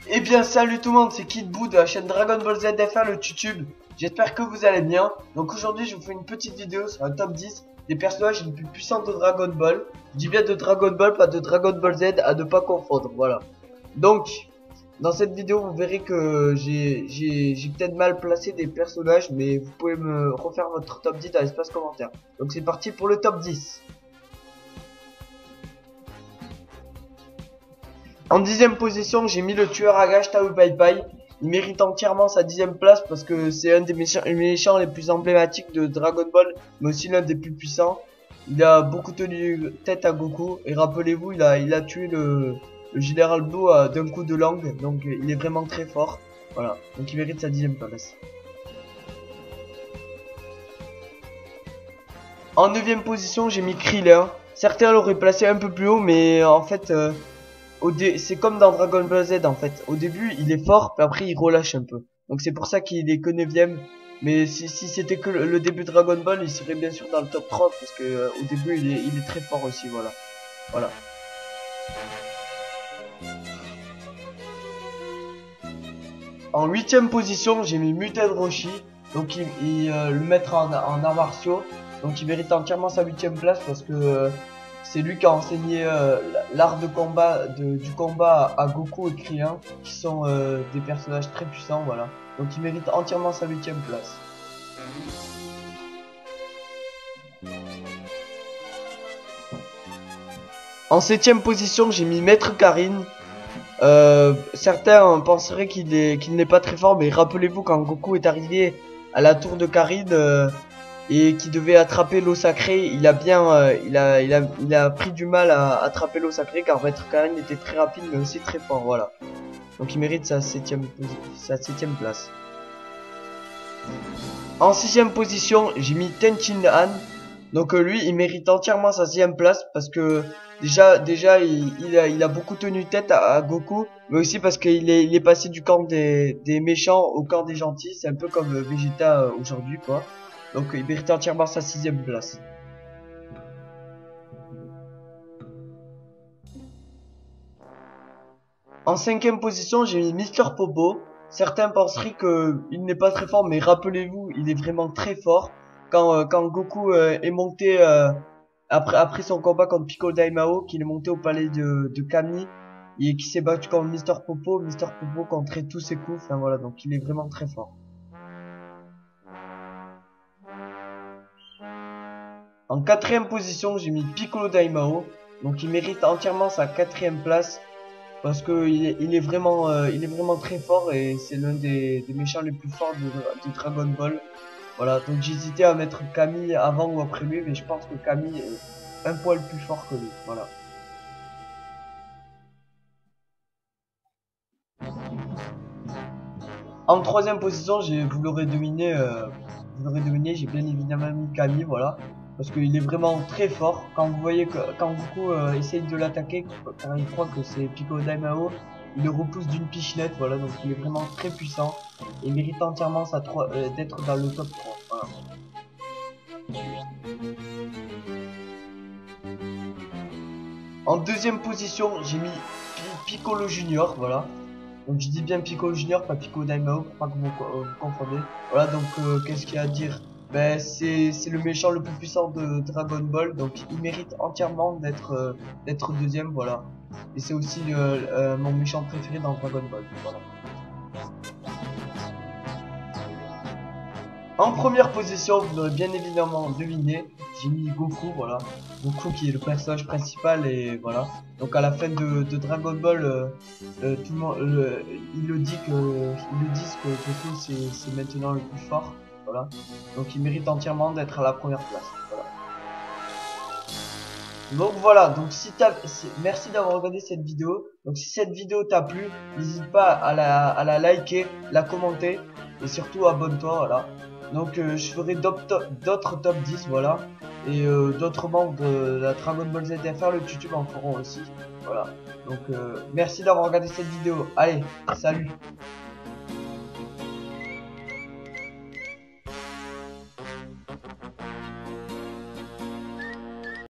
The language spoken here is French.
Eh bien salut tout le monde, c'est Kid Boo de la chaîne Dragon Ball Z FR le YouTube. J'espère que vous allez bien. Donc aujourd'hui je vous fais une petite vidéo sur un top 10 des personnages les plus puissants de Dragon Ball. Je dis bien de Dragon Ball, pas de Dragon Ball Z, à ne pas confondre, voilà. Donc dans cette vidéo vous verrez que j'ai peut-être mal placé des personnages, mais vous pouvez me refaire votre top 10 dans l'espace commentaire. Donc c'est parti pour le top 10. En 10ème position, j'ai mis le tueur à gages Tao Pai Pai. Il mérite entièrement sa 10ème place parce que c'est un des méchants les plus emblématiques de Dragon Ball, mais aussi l'un des plus puissants. Il a beaucoup tenu tête à Goku et rappelez-vous, il a tué le général Blue d'un coup de langue, donc il est vraiment très fort. Voilà, donc il mérite sa 10ème place. En 9ème position, j'ai mis Krillin. Certains l'auraient placé un peu plus haut, mais en fait... c'est comme dans Dragon Ball Z en fait. Au début il est fort, puis après il relâche un peu. Donc c'est pour ça qu'il est que 9ème. Mais si c'était que le début de Dragon Ball, il serait bien sûr dans le top 30 parce que au début il est très fort aussi, voilà. Voilà. En 8ème position, j'ai mis Muten Roshi. Donc le mettre en arts martiaux. Donc il mérite entièrement sa 8ème place parce que c'est lui qui a enseigné l'art de combat du combat à Goku et Krillin, qui sont des personnages très puissants, voilà. Donc il mérite entièrement sa 8ème place. En 7ème position, j'ai mis Maître Karin. Certains penseraient qu'il n'est pas très fort, mais rappelez-vous quand Goku est arrivé à la tour de Karin et qui devait attraper l'eau sacrée, il a pris du mal à attraper l'eau sacrée car Maître Karin était très rapide mais aussi très fort, voilà. Donc il mérite sa 7ème place. En 6ème position, j'ai mis Tenchin Han. Donc lui, il mérite entièrement sa 6ème place parce que déjà il a beaucoup tenu tête à Goku, mais aussi parce qu'il est passé du camp des méchants au camp des gentils. C'est un peu comme Vegeta aujourd'hui, quoi. Donc il mérite entièrement sa 6ème place. En 5ème position, j'ai mis Mister Popo. Certains penseraient qu'il n'est pas très fort, mais rappelez-vous, il est vraiment très fort. Quand Goku est monté après son combat contre Piccolo Daimao, qu'il est monté au palais de Kami et qui s'est battu contre Mister Popo contrait tous ses coups. Enfin voilà, donc il est vraiment très fort. En 4ème position, j'ai mis Piccolo Daimao. Donc il mérite entièrement sa 4ème place. Parce que il est vraiment très fort et c'est l'un des méchants les plus forts de Dragon Ball. Voilà, donc j'hésitais à mettre Camille avant ou après lui, mais je pense que Camille est un poil plus fort que lui. Voilà. En 3ème position, vous l'aurez deviné, j'ai bien évidemment mis Camille, voilà. Parce qu'il est vraiment très fort. Quand vous voyez que quand Goku essaye de l'attaquer, quand il croit que c'est Piccolo Daimao, il le repousse d'une pichenette, voilà. Donc il est vraiment très puissant et mérite entièrement d'être dans le top 3. Voilà. En 2ème position, j'ai mis Piccolo Junior, voilà. Donc je dis bien Piccolo Junior, pas Piccolo Daimao, pour pas que vous confondez. Voilà, donc qu'est-ce qu'il y a à dire? Ben c'est le méchant le plus puissant de Dragon Ball, donc il mérite entièrement d'être 2ème, voilà. Et c'est aussi mon méchant préféré dans Dragon Ball, voilà. En première position, vous l'aurez bien évidemment deviné, j'ai mis Goku, voilà. Goku qui est le personnage principal et voilà. Donc à la fin de Dragon Ball, tout le monde, ils disent que Goku c'est maintenant le plus fort, voilà. Donc il mérite entièrement d'être à la première place, voilà. Donc voilà, donc merci d'avoir regardé cette vidéo. Donc si cette vidéo t'a plu, n'hésite pas à la liker, la commenter et surtout abonne-toi, voilà. Donc je ferai d'autres top 10, voilà. Et d'autres membres de la Dragon Ball Z FR, le YouTube en feront aussi, voilà. Donc merci d'avoir regardé cette vidéo. Allez, salut.